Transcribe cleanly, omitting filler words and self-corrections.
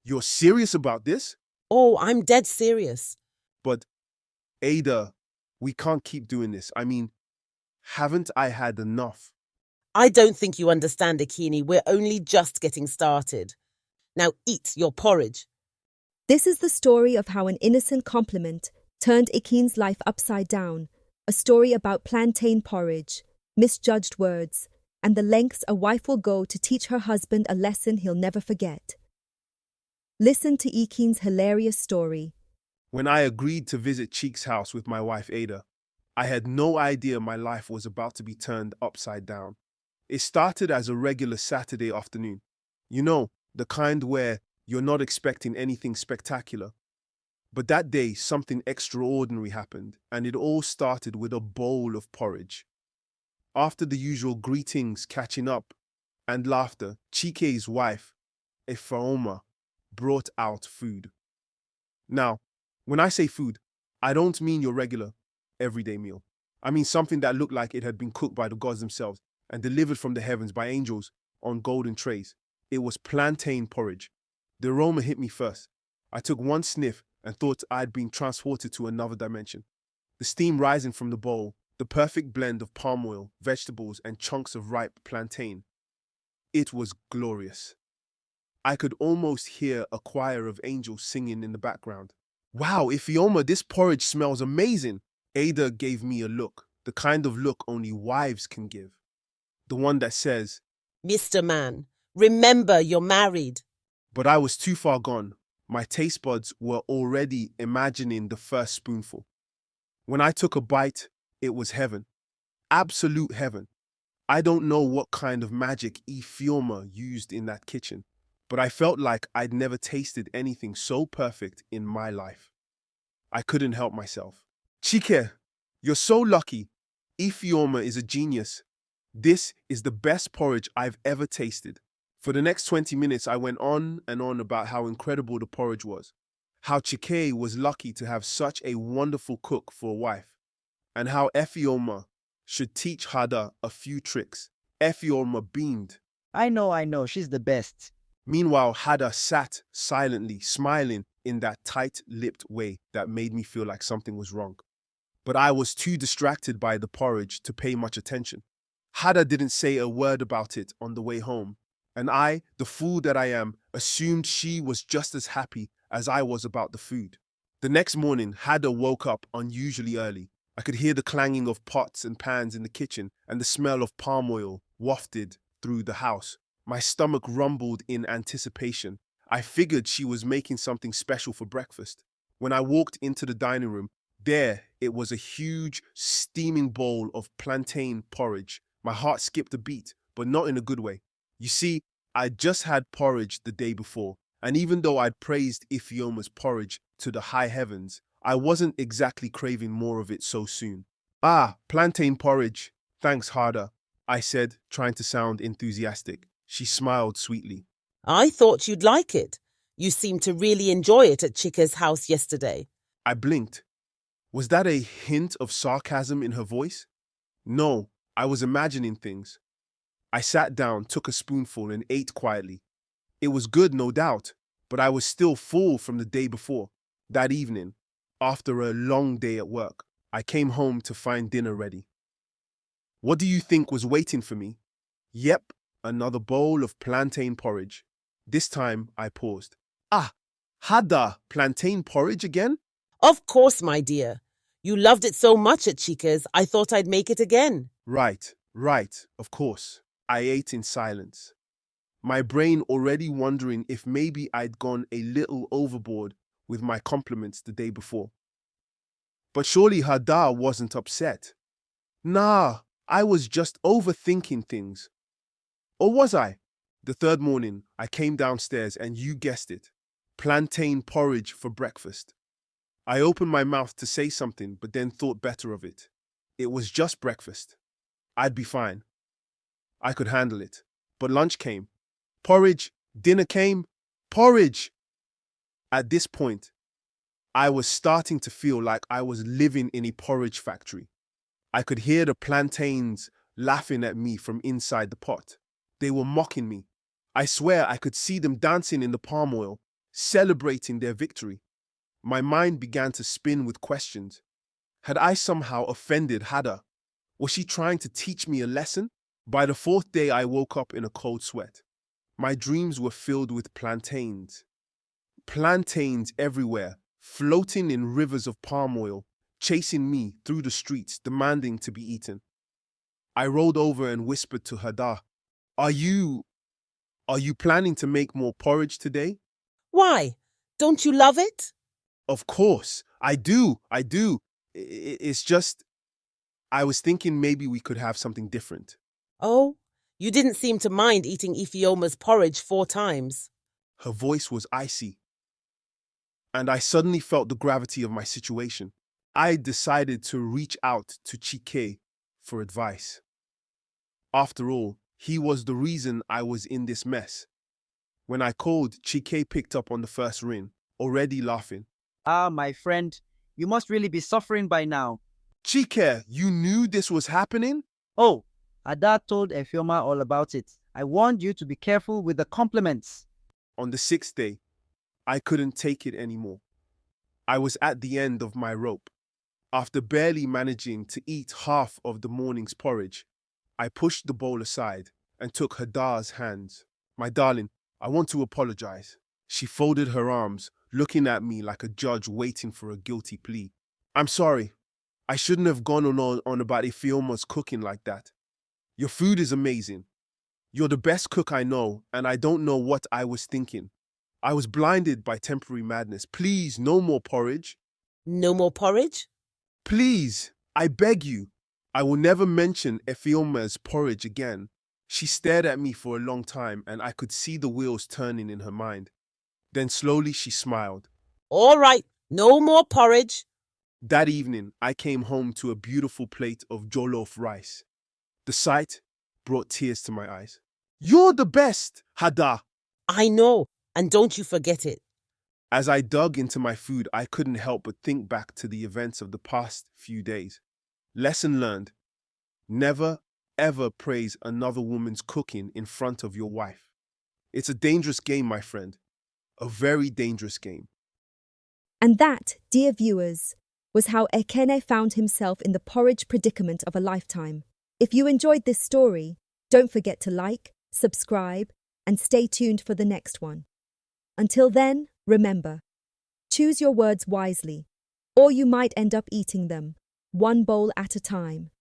You're serious about this? Oh, I'm dead serious. But, Ada, we can't keep doing this. I mean, haven't I had enough? I don't think you understand, Akini. We're only just getting started. Now eat your porridge. This is the story of how an innocent compliment turned Ikin's life upside down, a story about plantain porridge, misjudged words, and the lengths a wife will go to teach her husband a lesson he'll never forget. Listen to Ikin's hilarious story. When I agreed to visit Cheek's house with my wife Ada, I had no idea my life was about to be turned upside down. It started as a regular Saturday afternoon. You know, the kind where you're not expecting anything spectacular. But that day, something extraordinary happened, and it all started with a bowl of porridge. After the usual greetings, catching up, and laughter, Chike's wife, Ifeoma, brought out food. Now, when I say food, I don't mean your regular, everyday meal. I mean something that looked like it had been cooked by the gods themselves and delivered from the heavens by angels on golden trays. It was plantain porridge. The aroma hit me first. I took one sniff and thought I'd been transported to another dimension. The steam rising from the bowl, the perfect blend of palm oil, vegetables, and chunks of ripe plantain. It was glorious. I could almost hear a choir of angels singing in the background. Wow, Ifeoma, this porridge smells amazing. Ada gave me a look, the kind of look only wives can give. The one that says, Mr. Man, remember you're married. but I was too far gone. My taste buds were already imagining the first spoonful. When I took a bite, it was heaven. Absolute heaven. I don't know what kind of magic Ifeoma used in that kitchen, but I felt like I'd never tasted anything so perfect in my life. I couldn't help myself. Chike, you're so lucky. Ifeoma is a genius. This is the best porridge I've ever tasted. For the next 20 minutes, I went on and on about how incredible the porridge was, how Chike was lucky to have such a wonderful cook for a wife, and how Ifeoma should teach Hada a few tricks. Ifeoma beamed. I know, she's the best. Meanwhile, Hada sat silently, smiling in that tight-lipped way that made me feel like something was wrong. But I was too distracted by the porridge to pay much attention. Hada didn't say a word about it on the way home, and I, the fool that I am, assumed she was just as happy as I was about the food. The next morning, Hada woke up unusually early. I could hear the clanging of pots and pans in the kitchen, and the smell of palm oil wafted through the house. My stomach rumbled in anticipation. I figured she was making something special for breakfast. When I walked into the dining room, there it was a huge, steaming bowl of plantain porridge. My heart skipped a beat, but not in a good way. You see, I'd just had porridge the day before, and even though I'd praised Ifeoma's porridge to the high heavens, I wasn't exactly craving more of it so soon. Ah, plantain porridge. Thanks, Hada, I said, trying to sound enthusiastic. She smiled sweetly. I thought you'd like it. You seemed to really enjoy it at Chika's house yesterday. I blinked. Was that a hint of sarcasm in her voice? No, I was imagining things. I sat down, took a spoonful, and ate quietly. It was good, no doubt, but I was still full from the day before. That evening, after a long day at work, I came home to find dinner ready. What do you think was waiting for me? Yep, another bowl of plantain porridge. This time, I paused. Ah, Hada, plantain porridge again? Of course, my dear. You loved it so much at Chika's, I thought I'd make it again. Right, of course. I ate in silence, my brain already wondering if maybe I'd gone a little overboard with my compliments the day before. But surely Hada wasn't upset. Nah, I was just overthinking things. Or was I? The third morning, I came downstairs and you guessed it, plantain porridge for breakfast. I opened my mouth to say something, but then thought better of it. It was just breakfast. I'd be fine. I could handle it. But lunch came. Porridge. Dinner came. Porridge. At this point, I was starting to feel like I was living in a porridge factory. I could hear the plantains laughing at me from inside the pot. They were mocking me. I swear I could see them dancing in the palm oil, celebrating their victory. My mind began to spin with questions. Had I somehow offended Hada? Was she trying to teach me a lesson? By the fourth day, I woke up in a cold sweat. My dreams were filled with plantains. Plantains everywhere, floating in rivers of palm oil, chasing me through the streets, demanding to be eaten. I rolled over and whispered to Hada, Are you planning to make more porridge today? Why? Don't you love it? Of course, I do. It's just, I was thinking maybe we could have something different. Oh, you didn't seem to mind eating Ifeoma's porridge 4 times. Her voice was icy, and I suddenly felt the gravity of my situation. I decided to reach out to Chike for advice. After all, he was the reason I was in this mess. When I called, Chike picked up on the first ring, already laughing. Ah, my friend, you must really be suffering by now. Chike, you knew this was happening? Oh, Ada told Efioma all about it. I warned you to be careful with the compliments. On the 6th day, I couldn't take it anymore. I was at the end of my rope. After barely managing to eat half of the morning's porridge, I pushed the bowl aside and took Hada's hands. My darling, I want to apologize. She folded her arms, looking at me like a judge waiting for a guilty plea. I'm sorry. I shouldn't have gone on about Ifeoma's cooking like that. Your food is amazing. You're the best cook I know, and I don't know what I was thinking. I was blinded by temporary madness. Please, no more porridge. No more porridge? Please, I beg you. I will never mention Ifeoma's porridge again. She stared at me for a long time, and I could see the wheels turning in her mind. Then slowly she smiled. All right, no more porridge. That evening, I came home to a beautiful plate of jollof rice. The sight brought tears to my eyes. You're the best, Hada! I know, and don't you forget it. As I dug into my food, I couldn't help but think back to the events of the past few days. Lesson learned. Never, ever praise another woman's cooking in front of your wife. It's a dangerous game, my friend. A very dangerous game. And that, dear viewers, was how Ekene found himself in the porridge predicament of a lifetime. If you enjoyed this story, don't forget to like, subscribe, and stay tuned for the next one. Until then, remember, choose your words wisely, or you might end up eating them, one bowl at a time.